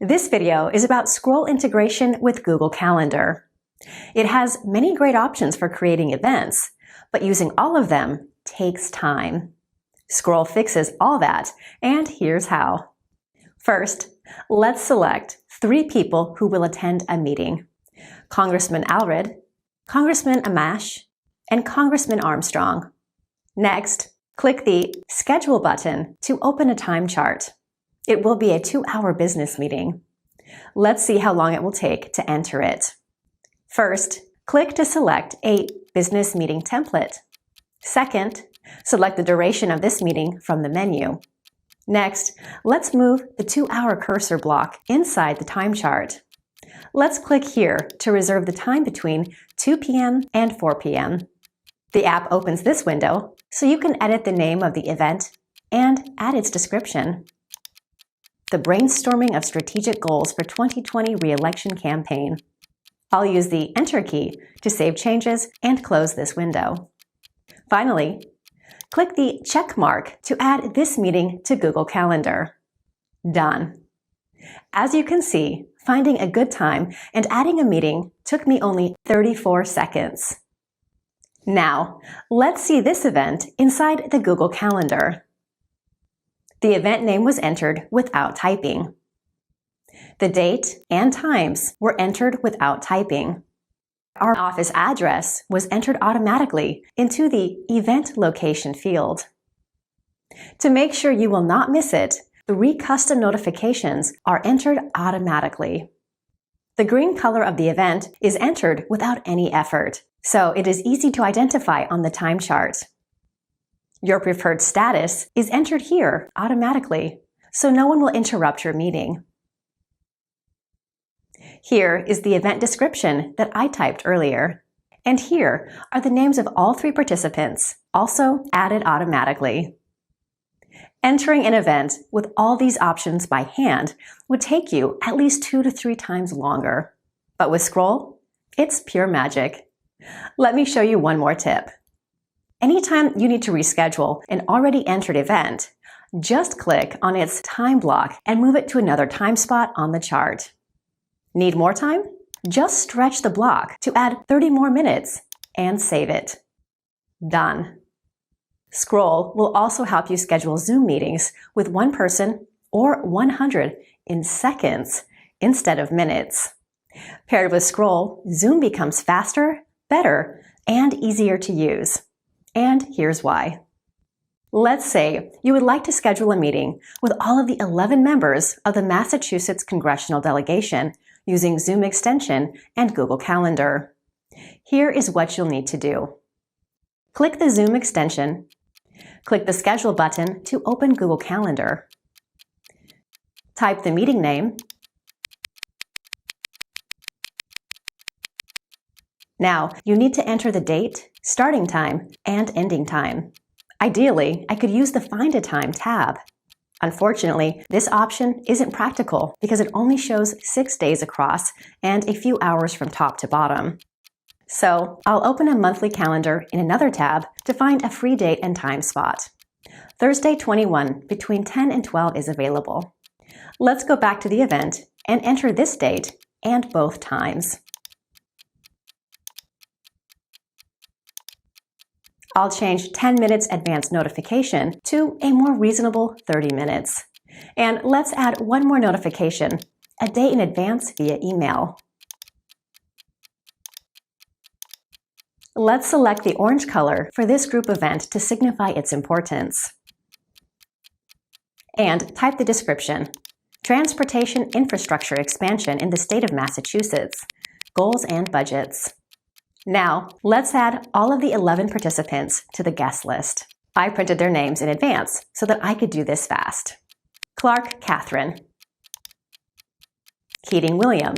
This video is about Skrol integration with Google Calendar. It has many great options for creating events, but using all of them takes time. Skrol fixes all that, and here's how. First, let's select 3 people who will attend a meeting: Congressman Allred, Congressman Amash, and Congressman Armstrong. Next, click the Schedule button to open a time chart. It will be a 2-hour business meeting. Let's see how long it will take to enter it. First, click to select a business meeting template. Second, select the duration of this meeting from the menu. Next, let's move the 2-hour cursor block inside the time chart. Let's click here to reserve the time between 2 p.m. and 4 p.m. The app opens this window, so you can edit the name of the event and add its description. The brainstorming of strategic goals for 2020 re-election campaign. I'll use the Enter key to save changes and close this window. Finally, click the check mark to add this meeting to Google Calendar. Done. As you can see, finding a good time and adding a meeting took me only 34 seconds. Now, let's see this event inside the Google Calendar. The event name was entered without typing. The date and times were entered without typing. Our office address was entered automatically into the event location field. To make sure you will not miss it, 3 custom notifications are entered automatically. The green color of the event is entered without any effort, so it is easy to identify on the time chart. Your preferred status is entered here automatically, so no one will interrupt your meeting. Here is the event description that I typed earlier. And here are the names of all 3 participants, also added automatically. Entering an event with all these options by hand would take you at least 2 to 3 times longer. But with Skrol, it's pure magic. Let me show you one more tip. Anytime you need to reschedule an already entered event, just click on its time block and move it to another time spot on the chart. Need more time? Just stretch the block to add 30 more minutes and save it. Done. Skrol will also help you schedule Zoom meetings with 1 person or 100 in seconds instead of minutes. Paired with Skrol, Zoom becomes faster, better, and easier to use. And here's why. Let's say you would like to schedule a meeting with all of the 11 members of the Massachusetts congressional delegation using Zoom extension and Google Calendar. Here is what you'll need to do. Click the Zoom extension. Click the Schedule button to open Google Calendar. Type the meeting name. Now, you need to enter the date, starting time, and ending time. Ideally, I could use the Find a Time tab. Unfortunately, this option isn't practical because it only shows 6 days across and a few hours from top to bottom. So, I'll open a monthly calendar in another tab to find a free date and time spot. Thursday 21 between 10 and 12 is available. Let's go back to the event and enter this date and both times. I'll change 10 minutes advance notification to a more reasonable 30 minutes. And let's add one more notification, a day in advance via email. Let's select the orange color for this group event to signify its importance. And type the description: Transportation infrastructure expansion in the state of Massachusetts, goals and budgets. Now, let's add all of the 11 participants to the guest list. I printed their names in advance so that I could do this fast. Clark Catherine, Keating William,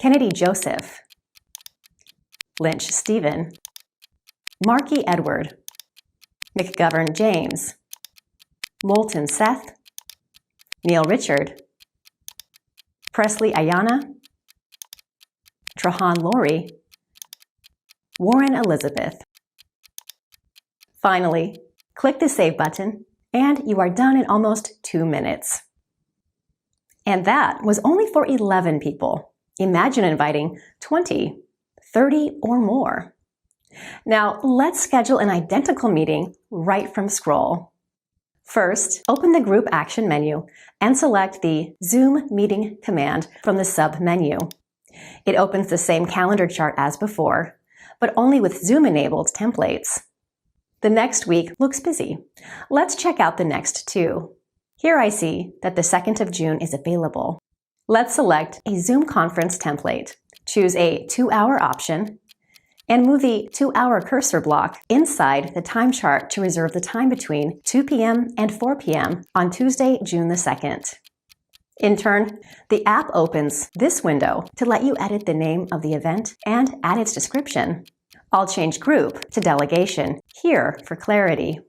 Kennedy Joseph, Lynch Stephen, Markey Edward, McGovern James, Moulton Seth, Neil Richard, Presley Ayana, Trahan Lori, Warren Elizabeth. Finally, click the Save button, and you are done in almost 2 minutes. And that was only for 11 people. Imagine inviting 20, 30, or more. Now, let's schedule an identical meeting right from Skrol. First, open the Group Action menu and select the Zoom Meeting command from the sub-menu. It opens the same calendar chart as before, but only with Zoom-enabled templates. The next week looks busy. Let's check out the next two. Here I see that the 2nd of June is available. Let's select a Zoom conference template, choose a 2-hour option, and move the 2-hour cursor block inside the time chart to reserve the time between 2 p.m. and 4 p.m. on Tuesday, June the 2nd. In turn, the app opens this window to let you edit the name of the event and add its description. I'll change group to delegation here for clarity.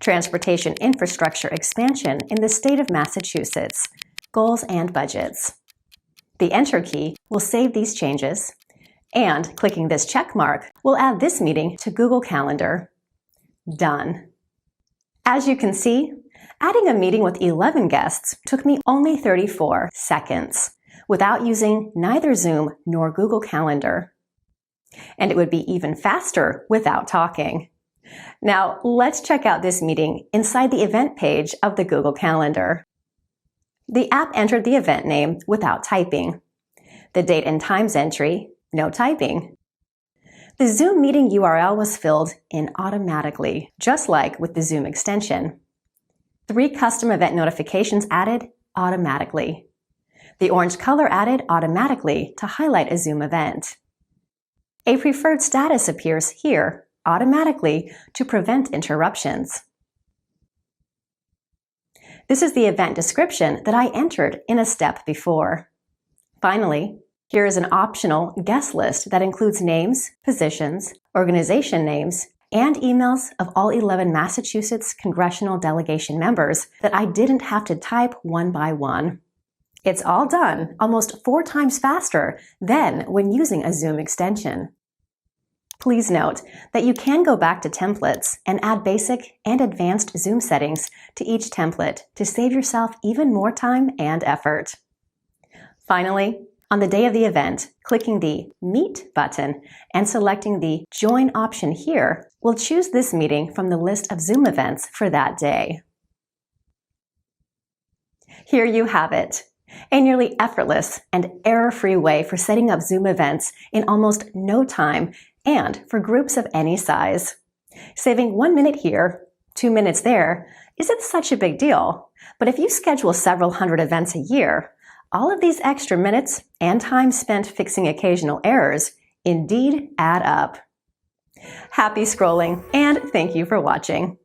Transportation infrastructure expansion in the state of Massachusetts, goals and budgets. The Enter key will save these changes, and clicking this check mark will add this meeting to Google Calendar. Done. As you can see, adding a meeting with 11 guests took me only 34 seconds without using neither Zoom nor Google Calendar. And it would be even faster without talking. Now, let's check out this meeting inside the event page of the Google Calendar. The app entered the event name without typing. The date and times entry, no typing. The Zoom meeting URL was filled in automatically, just like with the Zoom extension. 3 custom event notifications added automatically. The orange color added automatically to highlight a Zoom event. A preferred status appears here automatically to prevent interruptions. This is the event description that I entered in a step before. Finally, here is an optional guest list that includes names, positions, organization names, and emails of all 11 Massachusetts congressional delegation members that I didn't have to type one by one. It's all done almost 4 times faster than when using a Zoom extension. Please note that you can go back to templates and add basic and advanced Zoom settings to each template to save yourself even more time and effort. Finally, on the day of the event, clicking the Meet button and selecting the Join option here will choose this meeting from the list of Zoom events for that day. Here you have it, a nearly effortless and error-free way for setting up Zoom events in almost no time and for groups of any size. Saving 1 minute here, 2 minutes there isn't such a big deal, but if you schedule several hundred events a year, all of these extra minutes and time spent fixing occasional errors indeed add up. Happy scrolling, and thank you for watching.